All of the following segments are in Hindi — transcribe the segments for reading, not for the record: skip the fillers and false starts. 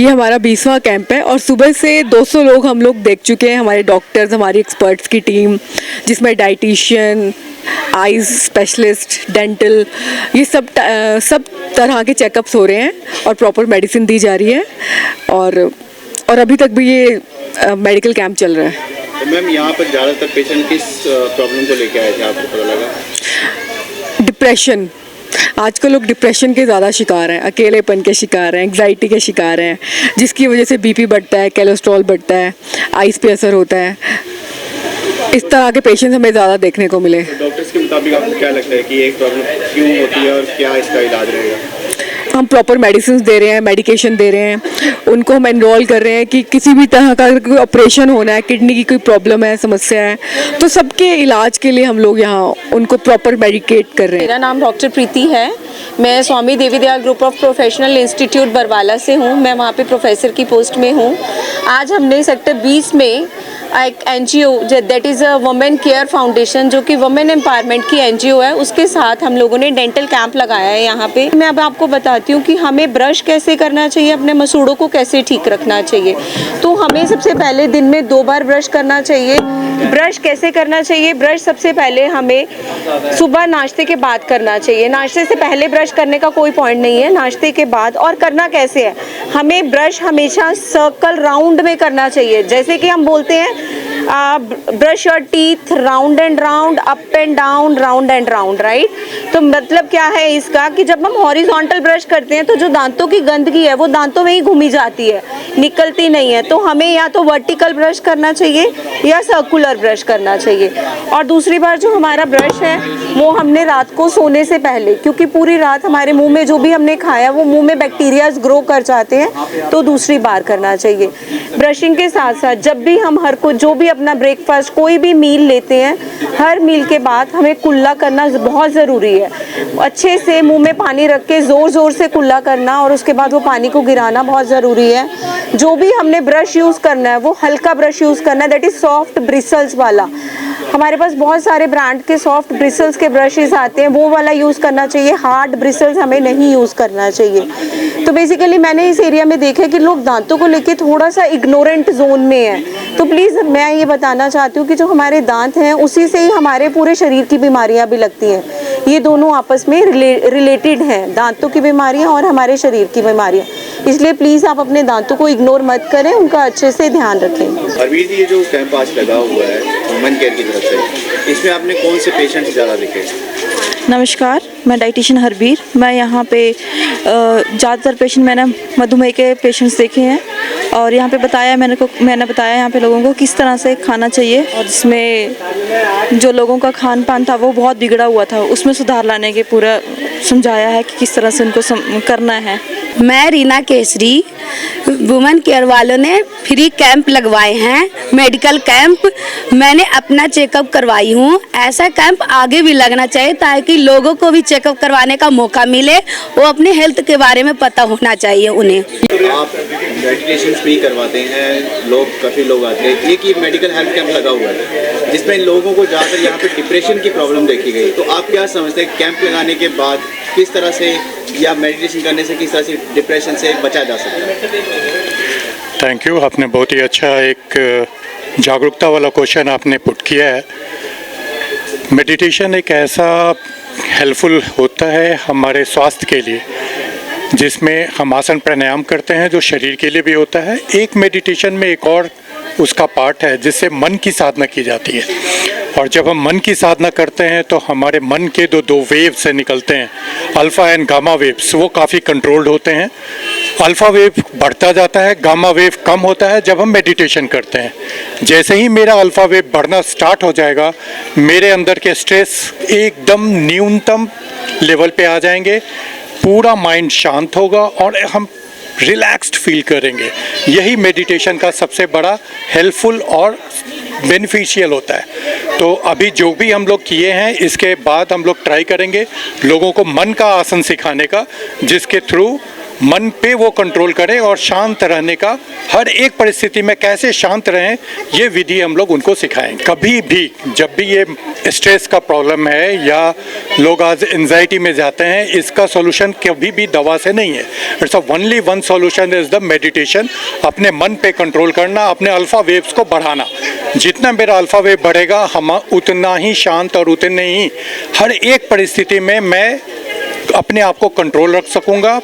ये हमारा 20वां कैंप है और सुबह से 200 लोग हम लोग देख चुके हैं, हमारे डॉक्टर्स, हमारी एक्सपर्ट्स की टीम, जिसमें डाइटिशियन, आइज़ स्पेशलिस्ट, डेंटल, ये सब तरह के चेकअप्स हो रहे हैं और प्रॉपर मेडिसिन दी जा रही है और अभी तक भी ये मेडिकल कैंप चल रहा है। तो मैम यहाँ पर ज़्यादातर पेशेंट किस प्रॉब्लम को लेकर आए थे, आपको पता लगा? डिप्रेशन, आजकल लोग डिप्रेशन के ज़्यादा शिकार हैं, अकेलेपन के शिकार हैं, एंग्जाइटी के शिकार हैं, जिसकी वजह से बीपी बढ़ता है, कोलेस्ट्रॉल बढ़ता है, आइज़ पे असर होता है। इस तरह के पेशेंट्स हमें ज़्यादा देखने को मिले। तो डॉक्टर्स के मुताबिक आपको क्या लगता है कि एक प्रॉब्लम क्यों होती है और क्या इसका इलाज रहेगा? हम प्रॉपर मेडिसिन दे रहे हैं, मेडिकेशन दे रहे हैं, उनको हम एनरोल कर रहे हैं कि किसी भी तरह का कोई ऑपरेशन होना है, किडनी की कोई प्रॉब्लम है, समस्या है, तो सबके इलाज के लिए हम लोग यहाँ उनको प्रॉपर मेडिकेट कर रहे हैं। मेरा नाम डॉक्टर प्रीति है। मैं Swami Devi Dayal group of professional institute Barwala से हूँ। मैं वहाँ पे प्रोफेसर की पोस्ट में हूँ। आज हमने सेक्टर 20 में एक NGO that is a women care foundation, जो कि वुमेन एम्पावरमेंट की NGO है, उसके साथ हम लोगों ने डेंटल कैंप लगाया है यहाँ पे। मैं अब आपको बताती हूँ कि हमें ब्रश कैसे करना चाहिए, अपने मसूड़ों को कैसे ठीक रखना चाहिए। तो हमें सबसे पहले दिन में 2 बार ब्रश करना चाहिए। ब्रश कैसे करना चाहिए? ब्रश सबसे पहले हमें सुबह नाश्ते के बाद करना चाहिए। नाश्ते से पहले ब्रश करने का कोई पॉइंट नहीं है, नाश्ते के बाद। और करना कैसे है? हमें ब्रश हमेशा सर्कल राउंड में करना चाहिए। जैसे कि हम बोलते हैं brush your teeth round and round, up and down, round and round, right. तो मतलब क्या है इसका कि जब हम हॉरिजॉन्टल ब्रश करते हैं तो जो दांतों की गंदगी है वो दांतों में ही घूमी जाती है, निकलती नहीं है। तो हमें या तो वर्टिकल ब्रश करना चाहिए या सर्कुलर ब्रश करना चाहिए। और दूसरी बार जो हमारा ब्रश है वो हमने रात को सोने से पहले, क्योंकि पूरी रात हमारे मुंह में जो भी हमने खाया वो मुंह में बैक्टीरियाज ग्रो कर जाते हैं, तो दूसरी बार करना चाहिए। ब्रशिंग के साथ साथ जब भी हम जो भी अपना ब्रेकफास्ट, कोई भी मील लेते हैं, हर मील के बाद हमें कुल्ला करना बहुत ज़रूरी है। अच्छे से मुंह में पानी रख के ज़ोर ज़ोर से कुल्ला करना और उसके बाद वो पानी को गिराना बहुत ज़रूरी है। जो भी हमने ब्रश यूज़ करना है वो हल्का ब्रश यूज़ करना है, दैट इज़ सॉफ्ट ब्रिसल्स वाला। हमारे पास बहुत सारे ब्रांड के सॉफ्ट ब्रिसल्स के ब्रशेस आते हैं, वो वाला यूज़ करना चाहिए। हार्ड ब्रिसल्स हमें नहीं यूज़ करना चाहिए। तो बेसिकली मैंने इस एरिया में देखा है कि लोग दांतों को लेके थोड़ा सा इग्नोरेंट जोन में हैं। तो प्लीज़ मैं ये बताना चाहती हूँ कि जो हमारे दांत हैं उसी से ही हमारे पूरे शरीर की बीमारियाँ भी लगती हैं। ये दोनों आपस में रिलेटेड हैं, दांतों की बीमारियाँ और हमारे शरीर की बीमारियाँ। इसलिए प्लीज़ आप अपने दांतों को इग्नोर मत करें, उनका अच्छे से ध्यान रखें। हरवीर जी, ये जो कैंप आज लगा हुआ है वुमेन केयर की तरफ से, इसमें आपने कौन से पेशेंट ज़्यादा देखे? नमस्कार, मैं डाइटिशियन हरवीर। मैं यहाँ पे ज़्यादातर पेशेंट मैंने मधुमेह के पेशेंट्स देखे हैं और यहाँ पे मैंने बताया यहाँ पे लोगों को किस तरह से खाना चाहिए, और जिसमें जो लोगों का खान पान था वो बहुत बिगड़ा हुआ था, उसमें सुधार लाने के पूरा समझाया है कि किस तरह से उनको करना है। मैं रीना केसरी, वुमेन केयर वालों ने फ्री कैंप लगवाए हैं, मेडिकल कैंप। मैंने अपना चेकअप करवाई हूँ। ऐसा कैंप आगे भी लगना चाहिए ताकि लोगों को भी चेकअप करवाने का मौका मिले, वो अपने हेल्थ के बारे में पता होना चाहिए उन्हें। आप मेडिटेशन फ्री करवाते हैं, काफ़ी लोग आते हैं। एक मेडिकल हेल्थ कैंप लगा हुआ है जिसमें लोगों को ज़्यादातर यहाँ पे डिप्रेशन की प्रॉब्लम देखी गई। तो आप क्या समझते हैं कैंप लगाने के बाद किस तरह से या मेडिटेशन करने से किस तरह से डिप्रेशन से बचा जा सकता है? थैंक यू, आपने बहुत ही अच्छा एक जागरूकता वाला क्वेश्चन आपने पुट किया है। मेडिटेशन एक ऐसा हेल्पफुल होता है हमारे स्वास्थ्य के लिए, जिसमें हम आसन प्राणायाम करते हैं जो शरीर के लिए भी होता है। एक मेडिटेशन में एक और उसका पार्ट है जिससे मन की साधना की जाती है, और जब हम मन की साधना करते हैं तो हमारे मन के दो वेव से निकलते हैं, अल्फ़ा एंड गामा वेव्स, वो काफ़ी कंट्रोल्ड होते हैं। अल्फ़ा वेव बढ़ता जाता है, गामा वेव कम होता है जब हम मेडिटेशन करते हैं। जैसे ही मेरा अल्फ़ा वेव बढ़ना स्टार्ट हो जाएगा, मेरे अंदर के स्ट्रेस एकदम न्यूनतम लेवल पे आ जाएंगे, पूरा माइंड शांत होगा और हम रिलैक्स्ड फील करेंगे। यही मेडिटेशन का सबसे बड़ा हेल्पफुल और बेनिफिशियल होता है। तो अभी जो भी हम लोग किए हैं, इसके बाद हम लोग ट्राई करेंगे लोगों को मन का आसन सिखाने का, जिसके थ्रू मन पे वो कंट्रोल करें और शांत रहने का, हर एक परिस्थिति में कैसे शांत रहें, ये विधि हम लोग उनको सिखाएं। कभी भी जब भी ये स्ट्रेस का प्रॉब्लम है या लोग आज एंजाइटी में जाते हैं, इसका सॉल्यूशन कभी भी दवा से नहीं है। It's only one solution is the meditation. अपने मन पे कंट्रोल करना, अपने अल्फा वेव्स को बढ़ाना। जितना मेरा अल्फा वेव बढ़ेगा हम उतना ही शांत और उतने ही हर एक परिस्थिति में मैं अपने आप को कंट्रोल रख सकूंगा।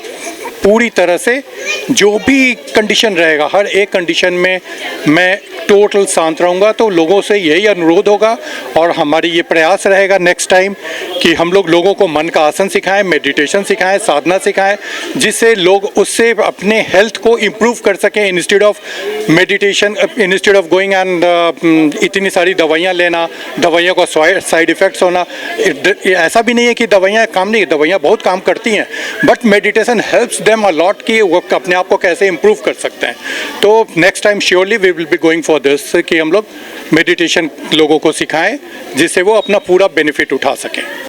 पूरी तरह से जो भी कंडीशन रहेगा, हर एक कंडीशन में मैं टोटल शांत रहूँगा। तो लोगों से यही अनुरोध होगा और हमारी ये प्रयास रहेगा नेक्स्ट टाइम कि हम लोग लोगों को मन का आसन सिखाएं, मेडिटेशन सिखाएं, साधना सिखाएं, जिससे लोग उससे अपने हेल्थ को इम्प्रूव कर सकें। Instead of meditation, instead of going and इतनी सारी दवाइयाँ लेना, दवाइयों का साइड इफ़ेक्ट्स होना। ऐसा भी नहीं है कि दवाइयाँ काम नहीं, दवाइयाँ बहुत काम करती हैं, but meditation helps them a lot कि वो अपने आप को कैसे इम्प्रूव कर सकते हैं। तो next time surely we will be going for this कि हम लोग मेडिटेशन लोगों को सिखाएं, जिससे वो अपना पूरा बेनिफिट उठा सकें।